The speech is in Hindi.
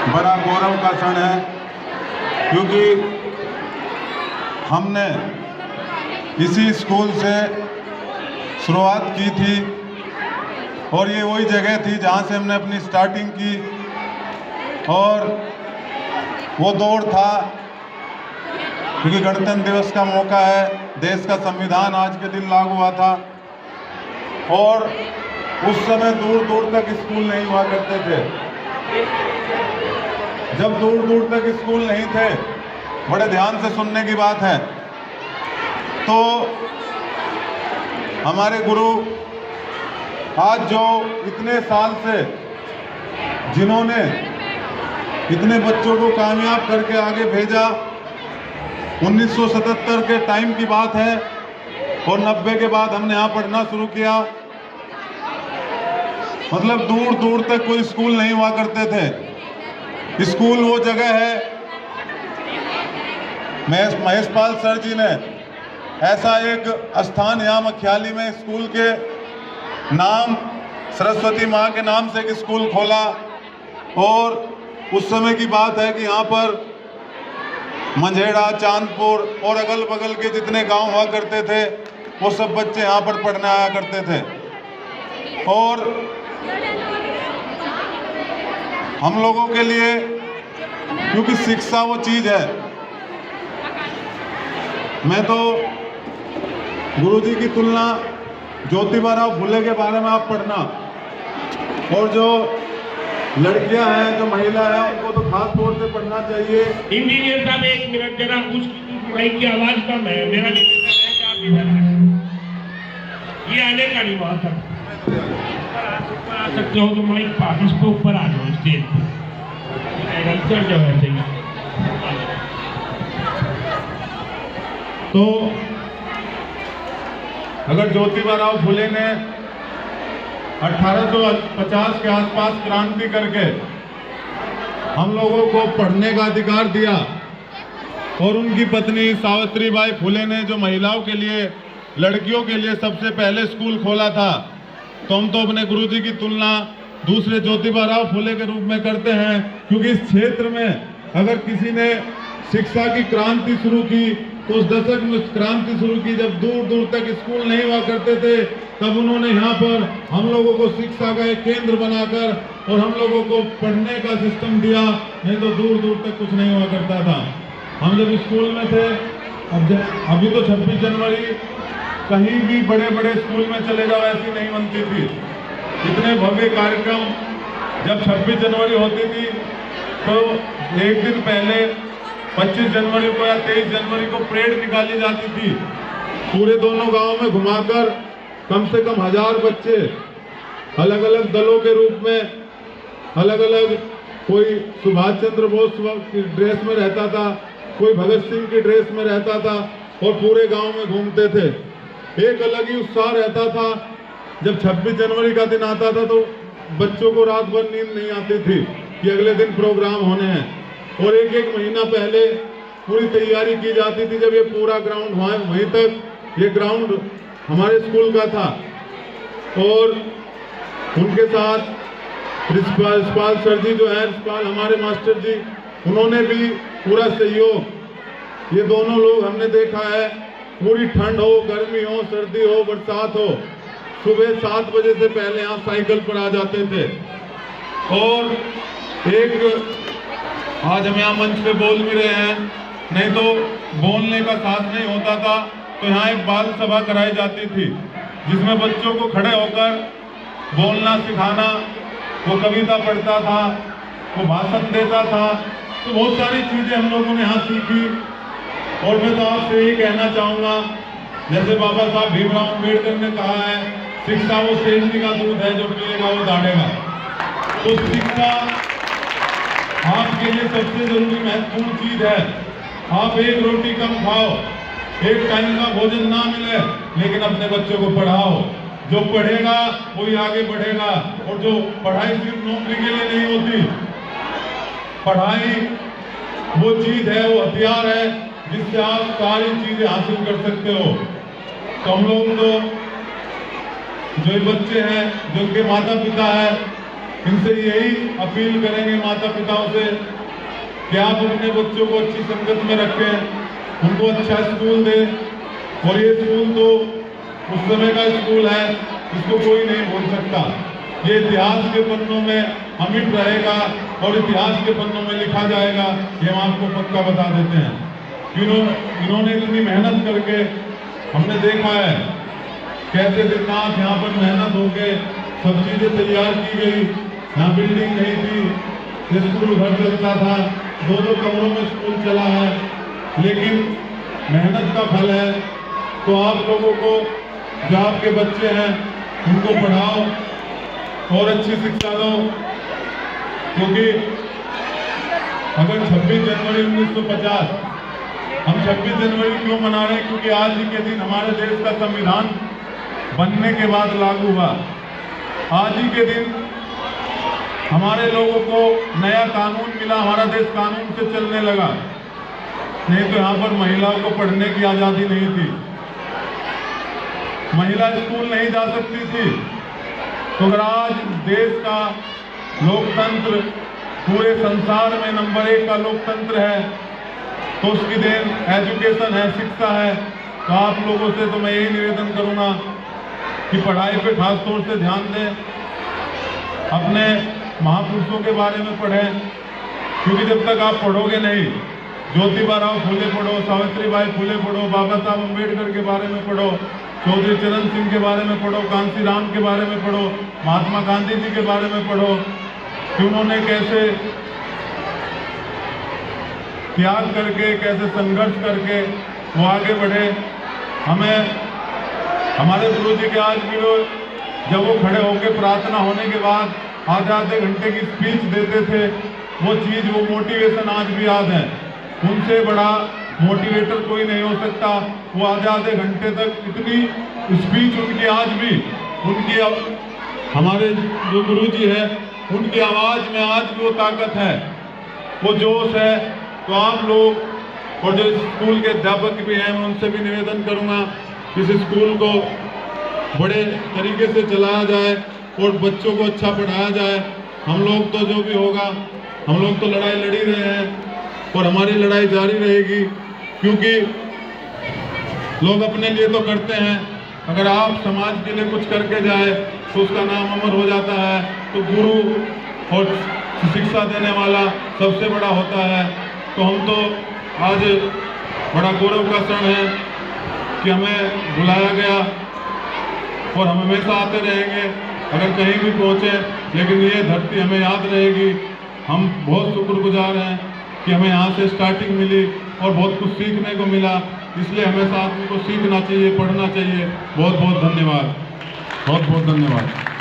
बड़ा गौरव का क्षण है, क्योंकि हमने इसी स्कूल से शुरुआत की थी और ये वही जगह थी जहाँ से हमने अपनी स्टार्टिंग की। और वो दौर था क्योंकि गणतंत्र दिवस का मौका है, देश का संविधान आज के दिन लागू हुआ था और उस समय दूर दूर तक स्कूल नहीं हुआ करते थे। जब दूर दूर तक स्कूल नहीं थे, बड़े ध्यान से सुनने की बात है, तो हमारे गुरु आज जो इतने साल से जिन्होंने इतने बच्चों को कामयाब करके आगे भेजा, 1977 के टाइम की बात है और 90 के बाद हमने यहाँ पढ़ना शुरू किया। मतलब दूर दूर तक कोई स्कूल नहीं हुआ करते थे। स्कूल वो जगह है, महेशपाल सर जी ने ऐसा एक स्थान यहाँ मखियाली में स्कूल के नाम, सरस्वती माँ के नाम से एक स्कूल खोला। और उस समय की बात है कि यहाँ पर मंझेड़ा, चांदपुर और अगल बगल के जितने गांव हुआ करते थे, वो सब बच्चे यहाँ पर पढ़ने आया करते थे। और हम लोगों के लिए, क्योंकि शिक्षा वो चीज़ है, मैं तो गुरुजी की तुलना ज्योतिबा फुले के बारे में आप पढ़ना, और जो लड़कियां हैं, जो महिला है, उनको तो खास तौर से पढ़ना चाहिए। इंजीनियर साहब एक मिनट जरा, उसकी माइक की आवाज कम है, मेरा निवेदन है कि आप इधर आए। ये आने का नहीं वहां तक ऊपर आ सकते हो तो माइक पास इसको ऊपर आ जाओ स्टेज पे, चढ़ जाओ ऐसे ही। तो अगर ज्योतिबा फुले ने 1850 के आसपास क्रांति करके हम लोगों को पढ़ने का अधिकार दिया, और उनकी पत्नी सावित्रीबाई फुले ने जो महिलाओं के लिए, लड़कियों के लिए सबसे पहले स्कूल खोला था, तो हम तो अपने गुरुजी की तुलना दूसरे ज्योतिबा फुले के रूप में करते हैं। क्योंकि इस क्षेत्र में अगर किसी ने शिक्षा की क्रांति शुरू की तो उस दशक में क्रांति शुरू की जब दूर दूर तक स्कूल नहीं हुआ करते थे, तब उन्होंने यहाँ पर हम लोगों को शिक्षा का एक केंद्र बनाकर और हम लोगों को पढ़ने का सिस्टम दिया। नहीं तो दूर दूर तक कुछ नहीं हुआ करता था। हम जब स्कूल में थे, अभी तो 26 जनवरी कहीं भी बड़े बड़े स्कूल में चले जाओ ऐसी नहीं बनती थी। इतने भव्य कार्यक्रम जब 26 जनवरी होती थी तो एक दिन पहले 25 जनवरी को या 23 जनवरी को परेड निकाली जाती थी, पूरे दोनों गांवों में घुमाकर कम से कम 1000 बच्चे अलग अलग दलों के रूप में, अलग अलग, कोई सुभाष चंद्र बोस की ड्रेस में रहता था, कोई भगत सिंह की ड्रेस में रहता था, और पूरे गांव में घूमते थे। एक अलग ही उत्साह रहता था। जब 26 जनवरी का दिन आता था तो बच्चों को रात भर नींद नहीं आती थी कि अगले दिन प्रोग्राम होने हैं, और एक एक महीना पहले पूरी तैयारी की जाती थी। जब ये पूरा ग्राउंड वहीं तक, ये ग्राउंड हमारे स्कूल का था, और उनके साथ रिस्पाल सर जी जो है, रिस्पाल हमारे मास्टर जी, उन्होंने भी पूरा सहयोग। ये दोनों लोग हमने देखा है, पूरी ठंड हो, गर्मी हो, सर्दी हो, बरसात हो, सुबह 7 बजे से पहले यहाँ साइकिल पर आ जाते थे। और एक आज हम यहाँ मंच पे बोल भी रहे हैं, नहीं तो बोलने का साथ नहीं होता था, तो यहाँ एक बाल सभा कराई जाती थी जिसमें बच्चों को खड़े होकर बोलना सिखाना, वो कविता पढ़ता था, वो भाषण देता था। तो बहुत सारी चीजें हम लोगों ने यहाँ सीखी। और मैं तो आपसे यही कहना चाहूँगा, जैसे बाबा साहब भीमराव अम्बेडकर ने कहा है, शिक्षा वो शेरनी का दूध है, जो पिएगा वो दाढ़ेगा। तो शिक्षा आपके लिए सबसे जरूरी महत्वपूर्ण चीज है। आप एक रोटी कम खाओ, एक टाइम का भोजन ना मिले, लेकिन अपने बच्चों को पढ़ाओ। जो पढ़ेगा वही आगे बढ़ेगा। और जो पढ़ाई सिर्फ नौकरी के लिए नहीं होती, पढ़ाई वो चीज है, वो हथियार है जिससे आप सारी चीजें हासिल कर सकते हो। तो हम लोग तो जो बच्चे हैं, जो उनके माता पिता है, इनसे यही अपील करेंगे माता पिताओं से कि आप अपने बच्चों को अच्छी संगत में रखें, उनको अच्छा स्कूल दें। और ये स्कूल तो उस समय का स्कूल है, इसको कोई नहीं भूल सकता। ये इतिहास के पन्नों में अमिट रहेगा और इतिहास के पन्नों में लिखा जाएगा, ये हम आपको पक्का बता देते हैं। इन्होंने इतनी मेहनत करके हमने देखा है कैसे दिन रात यहाँ पर मेहनत होके सब चीजें तैयार की गई। यहाँ बिल्डिंग नहीं थी, स्कूल घर चलता था, 2-2 कमरों में स्कूल चला है, लेकिन मेहनत का फल है। तो आप लोगों को जो आपके बच्चे हैं उनको पढ़ाओ और अच्छी शिक्षा दो, क्योंकि अगर 26 जनवरी 1950 हम 26 जनवरी क्यों मना रहे हैं? क्योंकि आज ही के दिन हमारे देश का संविधान बनने के बाद लागू हुआ। आज ही के दिन हमारे लोगों को नया कानून मिला, हमारा देश कानून से चलने लगा। नहीं तो यहाँ पर महिलाओं को पढ़ने की आजादी नहीं थी, महिला स्कूल नहीं जा सकती थी। तो अगर आज देश का लोकतंत्र पूरे संसार में नंबर 1 का लोकतंत्र है, तो उसकी देन एजुकेशन है, शिक्षा है। तो आप लोगों से तो मैं यही निवेदन करूंगा कि पढ़ाई पे खास तौर से ध्यान दें, अपने महापुरुषों के बारे में पढ़ें, क्योंकि जब तक आप पढ़ोगे नहीं, ज्योतिबा फुले पढ़ो, सावित्रीबाई फुले पढ़ो, बाबा साहब अम्बेडकर के बारे में पढ़ो, चौधरी चरण सिंह के बारे में पढ़ो, कांशीराम के बारे में पढ़ो, महात्मा गांधी जी के बारे में पढ़ो कि उन्होंने कैसे त्याग करके, कैसे संघर्ष करके वो आगे बढ़े। हमें हमारे गुरु जी के आज भी जब वो खड़े होकर प्रार्थना होने के बाद आधे घंटे की स्पीच देते थे, वो चीज, वो मोटिवेशन आज भी याद है। उनसे बड़ा मोटिवेटर कोई नहीं हो सकता। वो आधे घंटे तक इतनी स्पीच उनकी आज भी, उनकी हमारे जो गुरु जी है उनकी आवाज में आज भी वो ताकत है, वो जोश है। तो आप लोग और जो स्कूल के अध्यापक भी हैं, मैं उनसे भी निवेदन करूंगा कि इस स्कूल को बड़े तरीके से चलाया जाए और बच्चों को अच्छा पढ़ाया जाए। हम लोग तो जो भी होगा, हम लोग तो लड़ाई लड़ ही रहे हैं और हमारी लड़ाई जारी रहेगी, क्योंकि लोग अपने लिए तो करते हैं, अगर आप समाज के लिए कुछ करके जाए तो उसका नाम अमर हो जाता है। तो गुरु और शिक्षा देने वाला सबसे बड़ा होता है। तो हम तो आज बड़ा गौरव का क्षण है कि हमें बुलाया गया और हम हमेशा आते रहेंगे अगर कहीं भी पहुँचे, लेकिन ये धरती हमें याद रहेगी। हम बहुत शुक्रगुजार हैं कि हमें यहाँ से स्टार्टिंग मिली और बहुत कुछ सीखने को मिला, इसलिए हमेशा आदमी को सीखना चाहिए, पढ़ना चाहिए। बहुत बहुत धन्यवाद, बहुत बहुत धन्यवाद।